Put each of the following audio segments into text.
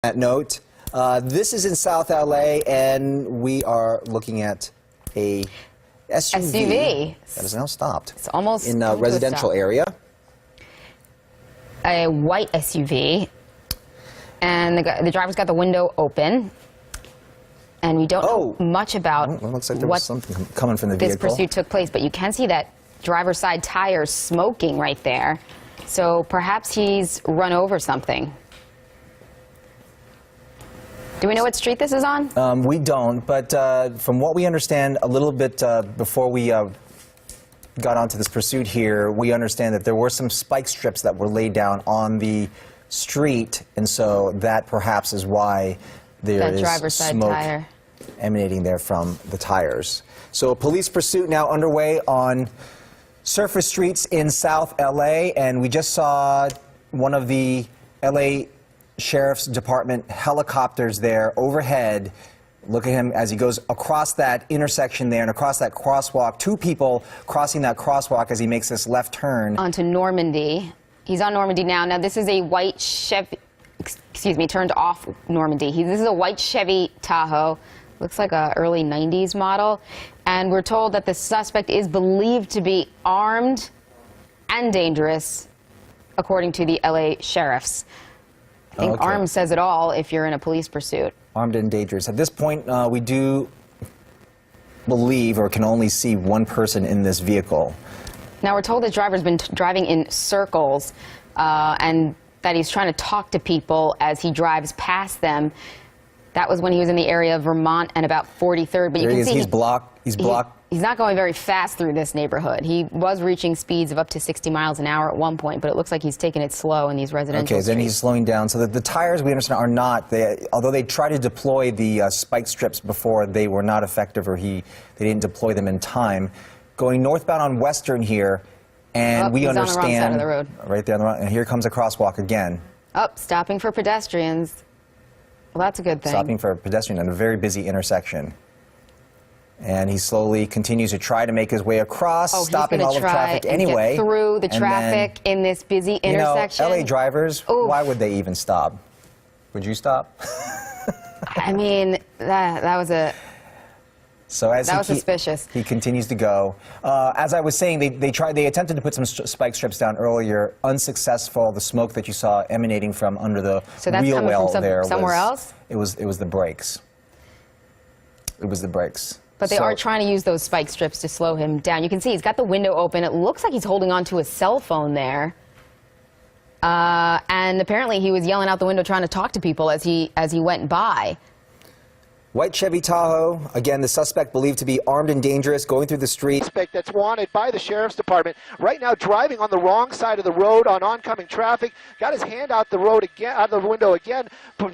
That note, this is in South LA, and we are looking at a SUV that is now stopped. It's almost in a residential area. A white SUV, and the driver's got the window open, and we don't know much about looks like there was something coming from the this vehicle. pursuit took place, but you can see that driver's side tire smoking right there. So perhaps he's run over something. Do we know what street this is on? We don't, but from what we understand a little bit before we got onto this pursuit here, we understand that there were some spike strips that were laid down on the street, and so that perhaps is why there is driver's side smoke tire emanating there from the tires. So a police pursuit now underway on surface streets in South LA, and we just saw one of the LA Sheriff's Department helicopters there overhead. Look at him as he goes across that intersection there and across that crosswalk. Two people crossing that crosswalk as he makes this left turn. Onto Normandy. He's on Normandy now. Now this is a white Chevy, turned off Normandy. This is a white Chevy Tahoe. Looks like a early 90s model. And we're told that the suspect is believed to be armed and dangerous, according to the LA sheriffs. I think armed says it all if you're in a police pursuit. Armed and dangerous. At this point, we do believe or can only see one person in this vehicle. Now, we're told the driver's been driving in circles and that he's trying to talk to people as he drives past them. That was when he was in the area of Vermont and about 43rd. But you can see he's blocked. He's not going very fast through this neighborhood. He was reaching speeds of up to 60 miles an hour at one point, but it looks like he's taking it slow in these residential streets. Then he's slowing down. So the tires, we understand, are not. Although they tried to deploy the spike strips before, they were not effective, or they didn't deploy them in time. Going northbound on Western here, and we understand. He's on the wrong side of the road. Right there on the right, and here comes a crosswalk again. Stopping for pedestrians. Well, that's a good thing. Stopping for a pedestrian in a very busy intersection. And he slowly continues to try to make his way across, stopping all of the traffic anyway. Get through the traffic in this busy intersection. You know, LA drivers, why would they even stop? Would you stop? I mean, that was a... So as that was suspicious. He continues to go. As I was saying, they attempted to put some spike strips down earlier, unsuccessful. The smoke that you saw emanating from under the wheel well there somewhere else? It was the brakes. It was the brakes. But they are trying to use those spike strips to slow him down. You can see he's got the window open. It looks like he's holding on to a cell phone there. And apparently he was yelling out the window trying to talk to people as he went by. White Chevy Tahoe, again, the suspect believed to be armed and dangerous, going through the street. Suspect that's wanted by the Sheriff's Department. Right now driving on the wrong side of the road on oncoming traffic. Got his hand out the road again, out of the window again,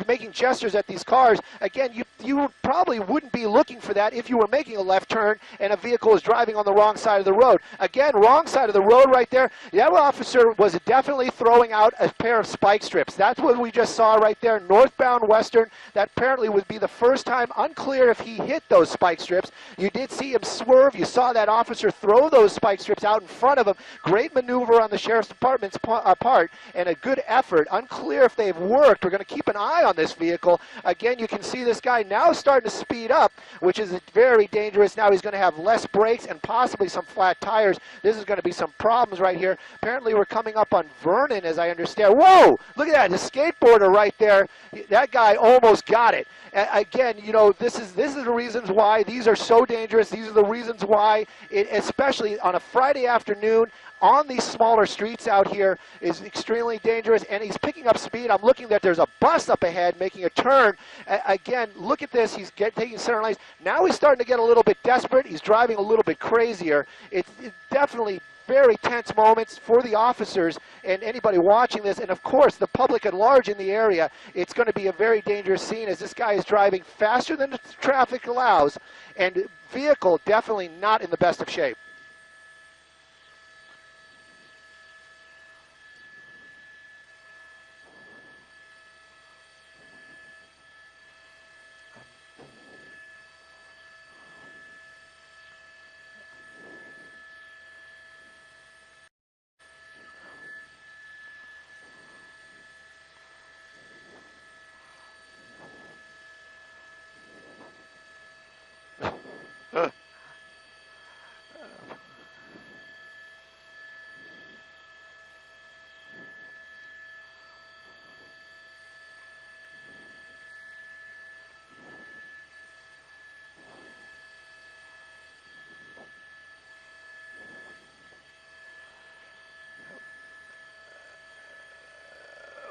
making gestures at these cars. Again, you probably wouldn't be looking for that if you were making a left turn and a vehicle is driving on the wrong side of the road. Again, wrong side of the road right there. The other officer was definitely throwing out a pair of spike strips. That's what we just saw right there, northbound Western. That apparently would be the first time. Unclear if he hit those spike strips. You did see him swerve. You saw that officer throw those spike strips out in front of him. Great maneuver on the Sheriff's Department's part and a good effort. Unclear if they've worked. We're going to keep an eye on this vehicle. Again, you can see this guy now starting to speed up, which is very dangerous. Now he's going to have less brakes and possibly some flat tires. This is going to be some problems right here. Apparently we're coming up on Vernon, as I understand. Whoa! Look at that, the skateboarder right there. That guy almost got it. Again, you know, this is the reasons why these are so dangerous. These are the reasons why, especially on a Friday afternoon on these smaller streets out here, is extremely dangerous. And he's picking up speed. I'm looking that there's a bus up ahead making a turn. Again, look at this. He's taking center lanes. Now he's starting to get a little bit desperate. He's driving a little bit crazier. It's definitely very tense moments for the officers and anybody watching this, and of course the public at large in the area. It's going to be a very dangerous scene as this guy is driving faster than the traffic allows, and vehicle definitely not in the best of shape.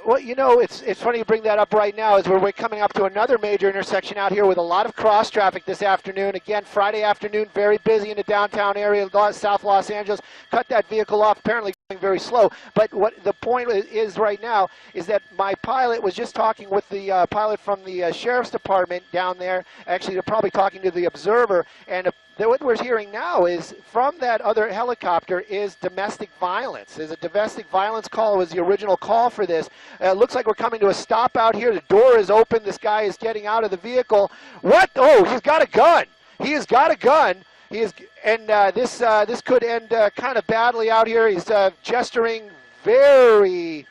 Well, you know, it's funny you bring that up right now as we're coming up to another major intersection out here with a lot of cross traffic this afternoon. Again, Friday afternoon, very busy in the downtown area, South Los Angeles. Cut that vehicle off, apparently going very slow. But what the point is right now is that my pilot was just talking with the pilot from the Sheriff's Department down there. Actually, they're probably talking to the Observer, and what we're hearing now is from that other helicopter is domestic violence. There's a domestic violence call. It was the original call for this. It looks like we're coming to a stop out here. The door is open. This guy is getting out of the vehicle. What? Oh, he's got a gun. He has got a gun. He is, and this could end kind of badly out here. He's gesturing very,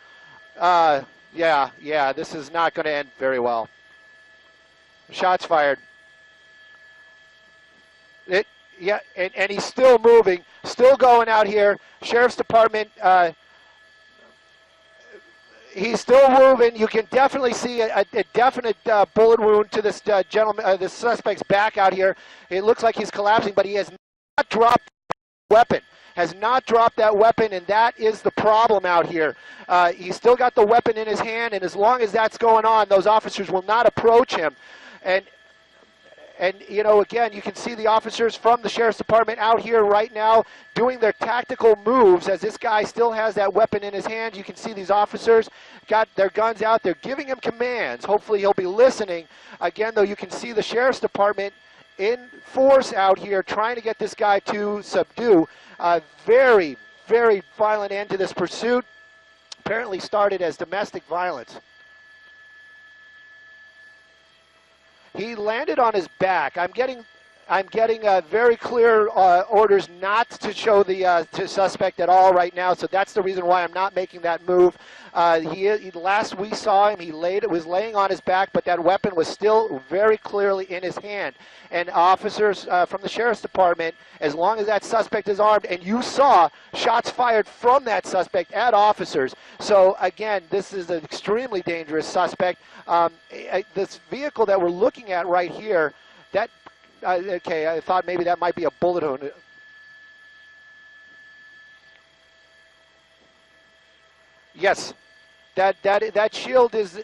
yeah. This is not going to end very well. Shots fired. And he's still moving, still going out here. Sheriff's Department, he's still moving. You can definitely see a definite bullet wound to this gentleman, this suspect's back out here. It looks like he's collapsing, but he has not dropped the weapon. Has not dropped that weapon, and that is the problem out here. He's still got the weapon in his hand, and as long as that's going on, those officers will not approach him. And, you know, again, you can see the officers from the Sheriff's Department out here right now doing their tactical moves as this guy still has that weapon in his hand. You can see these officers got their guns out. They're giving him commands. Hopefully he'll be listening. Again, though, you can see the Sheriff's Department in force out here trying to get this guy to subdue. Very, very violent end to this pursuit. Apparently started as domestic violence. He landed on his back. I'm getting very clear orders not to show the suspect at all right now, so that's the reason why I'm not making that move. Last we saw him, he was laying on his back, but that weapon was still very clearly in his hand. And officers from the Sheriff's Department, as long as that suspect is armed, and you saw shots fired from that suspect at officers. So again, this is an extremely dangerous suspect. This vehicle that we're looking at right here, that okay, I thought maybe that might be a bullet wound. Yes, that shield is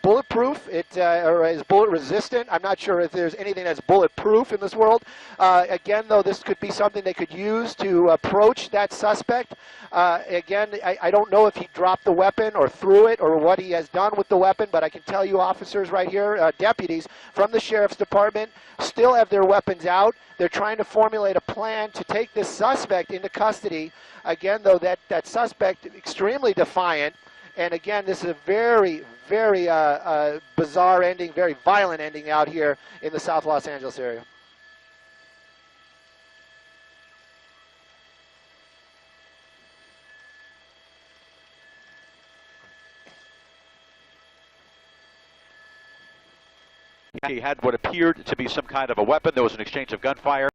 bulletproof. Or is bullet resistant. I'm not sure if there's anything that's bulletproof in this world. Again, though, this could be something they could use to approach that suspect. Again, I don't know if he dropped the weapon or threw it or what he has done with the weapon, but I can tell you officers right here, deputies from the Sheriff's Department, still have their weapons out. They're trying to formulate a plan to take this suspect into custody. Again, though, that suspect extremely defiant. And again, this is a very, very bizarre ending, very violent ending out here in the South Los Angeles area. He had what appeared to be some kind of a weapon. There was an exchange of gunfire.